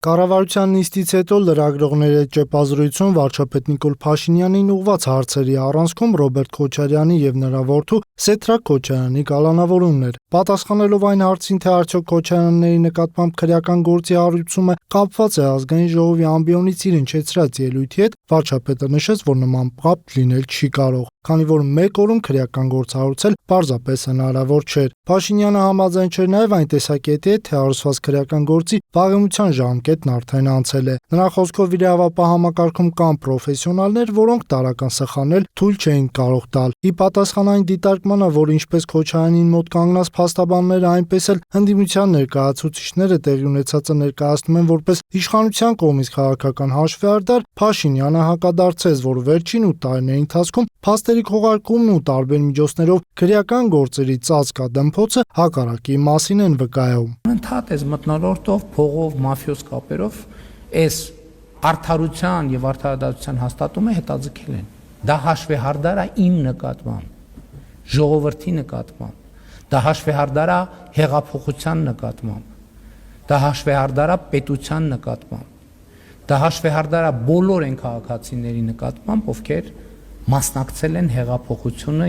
Կառավարության նիստից հետո լրագրողների հետ ճեպազրույցում վարչապետ Նիկոլ Փաշինյանին ուղղված հարցերի առանցքում Ռոբերտ Քոչարյանի եւ նրա որդու Սեդրակ Քոչարյանի կալանավորումն էր։ Պատասխանելով այն հարցին, թե արդյոք Քոչարյանների նկատմամբ քրեական գործի հարուցումը կապված է ազգային ժողովի ամբիոնից իր հնչեցրած ելույթի հետ, վարչապետը նշեց, որ նման կապ լինել չի կարող, քանի որ մեկ օրում քրեական գործ հարուցել պարզապես հնարավոր չէր։ Փաշինյանը համաձայն չէր նաև այն տեսակետի հետ, թե հարուցված քրեական գործի վաղեմության ժամկետն արդեն անցել է։ Նրա խոսքով իրավապահ համակարգում կան պրոֆեսիոնալներ, որոնք տարրական սխալներ թույլ չէին կարող տալ։ Ի պատասխան այն դիտարկմանը, որ ինչպես Քոչարյանին մոտ կանգնած փաստաբանները, այնպես էլ ընդդիմության ներկայացուցիչները տեղի ունեցածը ներկայացնում են որպես իշխանության կողմից քաղաքական հաշվեհարդար, Փաշինյանը հակադարձեց, որ վերջին 8 տարիների ընթացքում փաստերի քողարկումն ու տարբեր միջոցներով քրեական գործերի ծածկադմփոցը հակառակի մասին են վկայում։ Ընդհանրապես մթնոլորտով, փողով, մաֆիոզ կապերով այս արդարության եւ արդարադատության հաստատումը հետաձգել են։ Դա հաշվեհարդար է իմ նկատմամբ, ժողովրդի նկատմամբ, դա հաշվեհարդար է հեղափոխության նկատմամբ, դա հաշվեհարդար է պետության նկատմամբ, դա հաշվեհարդար է բոլոր այն քաղաքացիների նկատմամբ, ովքեր մասնակցել են հեղափոխությանը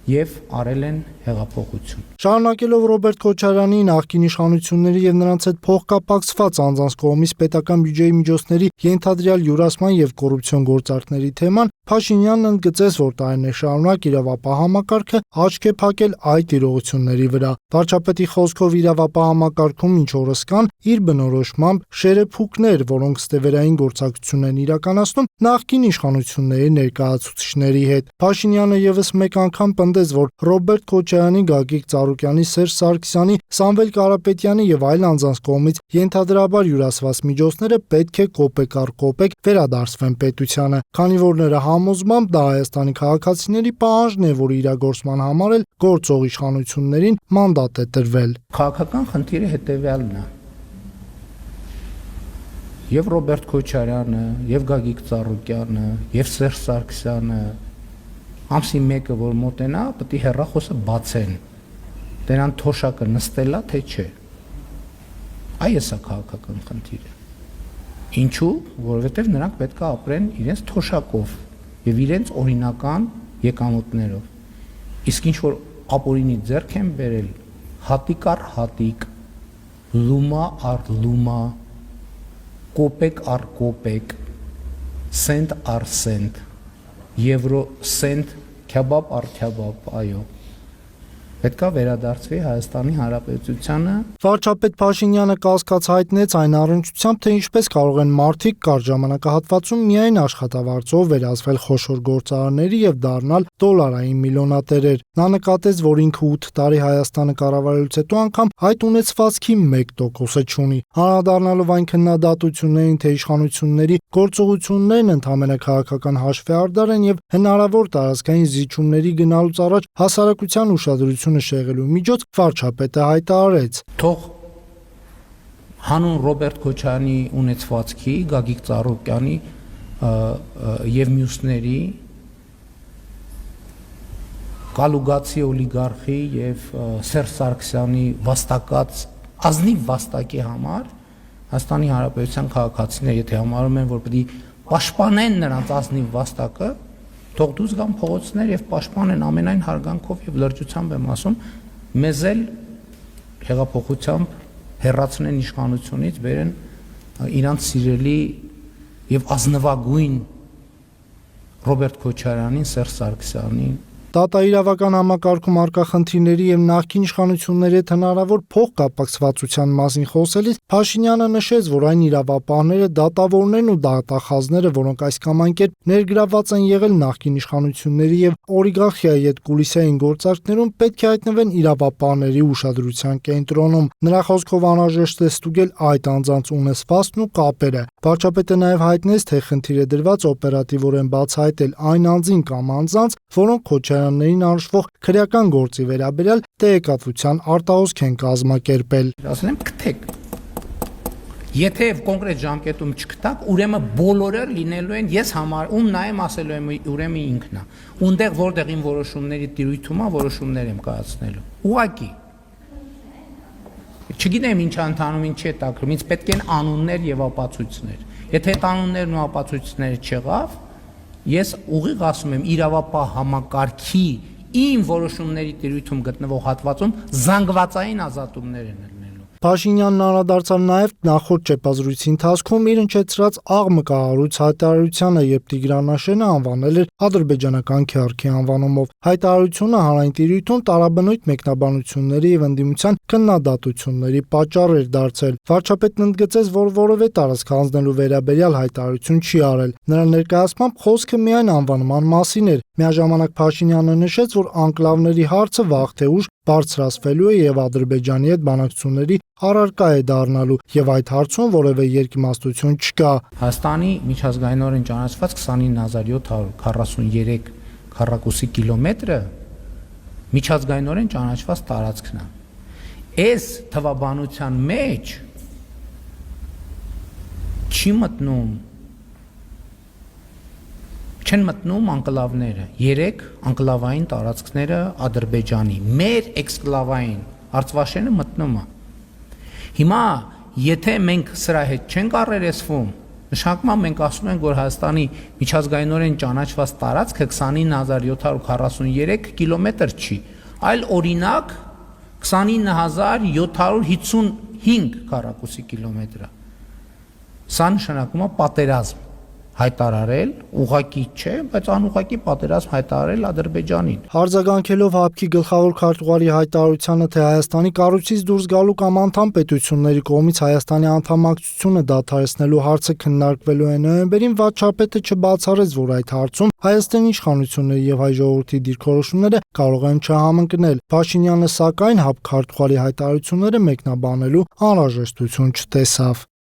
եւ արել են հեղափոխություն։ Շարունակելով Ռոբերտ Քոչարյանի նախկին իշխանությունների եւ նրանց հետ փոխկապակցված անձանց կողմից պետական բյուջեի միջոցների ենթադրյալ յուրացման եւ կոռուպցիոն գործարքների թեման, Փաշինյանն ընդգծեց, որ տարիներ շարունակ իրավապահ համակարգը աչք է փակել այդ իրողությունների վրա։ Վարչապետի խոսքով իրավապահ համակարգում ինչ օրս կան իր բնորոշմամբ շերեփուկներ, որոնք ստեվերային գործակցություն են իրականացնում նախկին իշխանությունների ներկայացուցիչների հետ։ Փաշինյանը եւս մեկ անգամ պնդեց, որ Ռոբերտ Քոչարյանի, Գագիկ Ծառուկյանի, Սերժ Սարգսյանի, Սամվել Կարապետյանի եւ այլ անձանց կողմից ենթադրաբար յուրացված միջոցները պետք է կոպեկ առ կոպեկ վերադարձվեն պետությանը, քանի որ նրա համոզմամբ դա Հայաստանի քաղաքացիների պահանջն է, որ իրագործման համար էլ գործող իշխանություններին մանդատ է տրվել։ Քաղաքական խնդիրը հետեւյալն է. եւ Ռոբերտ Քոչարյանը, եւ Գագիկ Ծառուկյանը, եւ Սերժ Սարգսյանը ամսի 1-ը որ մոտենա, պետք է հեռախոսը բացեն։ Դրան թոշակը նստելա, թե չէ։ Այս է քաղաքական խնդիրը։ Ինչու? Որովհետև նրանք պետք է ապրեն իրենց թոշակով եւ իրենց օրինական եկամուտներով։ Իսկ ինչ որ ապօրինի ձեռք են բերել, հատիկ առ հատիկ, լումա առ լումա, կոպեկ առ կոպեկ, սենտ առ սենտ, եվրո սենտ, քյաբաբ առ քյաբաբ, այո, պետք է վերադարձվի Հայաստանի Հանրապետությանը։ Վարչապետ Փաշինյանը կասկած հայտնեց այն առնչությամբ, թե ինչպես կարող են մարդիկ կարճ ժամանակահատվածում միայն աշխատավարձով վերածվել խոշոր գործարանների եւ դառնալ դոլարային միլիոնատերեր։ Նա նկատեց, որ ինքը 8 տարի Հայաստանը կառավարելուց հետո անգամ այդ ունեցվածքի 1%-ը չունի։ Անդրադառնալով այն քննադատություններին, թե իշխանությունների գործողություններն ընդհանրապես քաղաքական հաշվեհարդար են եւ հնարավոր տարածքային զիջումների գնալուց առաջ հասարակության ուշադրությունը շեղելու միջոց, վարչապետը հայտարարեց. Թող հանուն Ռոբերտ Քոչարյանի ունեցվածքի, Գագիկ Ծառուկյանի եւ մյուսների կալուգացի օլիգարխի եւ Սերժ Սարգսյանի վաստակած ազնիվ վաստակի համար Հայաստանի Հանրապետության քաղաքացիները, եթե համարում են, որ պետք է պաշտպանեն նրանց ազնիվ վաստակը, թող դուրս գան փողոցներ եւ պաշտպանեն ամենայն հարգանքով եւ լրջությամբ եմ ասում, մեզ էլ հեղափոխությամբ հեռացնեն իշխանությունից, բերեն իրանց սիրելի եւ ազնվագույն Ռոբերտ Քոչարյանին, Սերժ Սարգսյանին։ Դատաիրավական համակարգում առկա խնդիրների եւ նախկին իշխանությունների հետ հնարավոր փոխկապակցվածության մասին խոսելիս Փաշինյանը նշեց, որ այն իրավապահները, դատավորներն ու դատախազները, որոնք այս կամ այն կերպ ներգրավված են եղել նախկին իշխանությունների եւ օլիգարխիայի հետ կուլիսային գործարքներում, պետք է հայտնվեն իրավապահների ուշադրության կենտրոնում։ Նրա խոսքով անհրաժեշտ է ստուգել այդ անձանց ունեցվածքն ու կապերը։ Վարչապետը նաեւ հայտնեց, թե խնդիր է դրված օպերատիվորեն բացահայտել այն անձին կամ անձանց, որոնք Քոչարյաններին արժվող քրեական գործի վերաբերյալ տեղեկատվության արտահոսք են կազմակերպել։ Ասել եմ գտեք։ Եթե կոնկրետ ժամկետում չգտակ, ուրեմն բոլորը լինելու են ես համար, ում նայեմ ասելու եմ ուրեմն ինքն է։ Ունդեղ որտեղ իմ որոշումների տիրույթում է, որոշումներ եմ կայացնելու։ Ուղղակի Չգիտեմ ինչ ընթանում, ինչ է տակրում, ինձ պետք են անուններ եւ ապացույցներ։ Եթե այդ անուններն ու ապացույցները չեղավ, ես ուղիղ ասում եմ իրավապահ համակարգի իմ որոշումների տիրույթում գտնվող հատվածում զանգվածային ազատումներ են լինելու։ Փաշինյանն անդրադարձավ նաև նախորդ ճեպազրույցի ընթացքում իր հնչեցրած աղմկահարույց հայտարարությանը, երբ Տիգրանաշենը անվանել էր ադրբեջանական քյարքի անվանումով։ Հայտարարությունը հանրային տիրույթում տարաբնույթ մեկնաբանությունների եւ ընդդիմության քննադատությունների պատճառ էր դարձել։ Վարչապետն ընդգծեց, որ որևէ տարածք հանձնելու վերաբերյալ հայտարարություն չի արել։ Նրա ներկայացմամբ խոսքը միայն անվանման մասին էր։ Միաժամանակ Փաշինյանը նշեց, որ անկլավների հարցը վաղ թե ուշ բարձրացվելու է եւ Ադրբեջանի հետ բանակցությունների առարկա է դառնալու եւ այդ հարցում որևէ երկիմաստություն չկա։ Հայաստանի միջազգայինորեն ճանաչված 29743 քառակուսի կիլոմետրը միջազգայինորեն ճանաչված տարածքն է։ Այս թվաբանության մեջ չեն մտնում անկլավները, 3 անկլավային տարածքները Ադրբեջանի, մեր էքսկլավային Արցվաշենը մտնում է։ Հիմա եթե մենք սրա հետ չենք առերեսվում, նշանակում մենք ասում ենք, որ Հայաստանի միջազգայինորեն ճանաչված տարածքը 29743 կիլոմետր չի, այլ օրինակ 29755 քառակուսի կիլոմետր է։ Սա նշանակում է պատերազմ հայտարարել, ուղղակի չէ, բայց անուղղակի պատերազմ հայտարարել Ադրբեջանին։ Արձագանքելով ՀԱՊԿ-ի գլխավոր քարտուղարի հայտարարությանը, թե Հայաստանի կառույցից դուրս գալու կամ անդամ պետությունների կողմից Հայաստանի անդամակցությունը դադարեցնելու հարցը քննարկվելու է նոյեմբերին, վարչապետը չբացառեց, որ այդ հարցում Հայաստանի իշխանությունների եւ հայ ժողովրդի դիրքորոշումները կարող են չհամընկնել։ Փաշինյանը, սակայն, ՀԱՊԿ քարտուղարի հայտարարությունները մեկնաբանելու անհրաժեշտություն չտեսավ։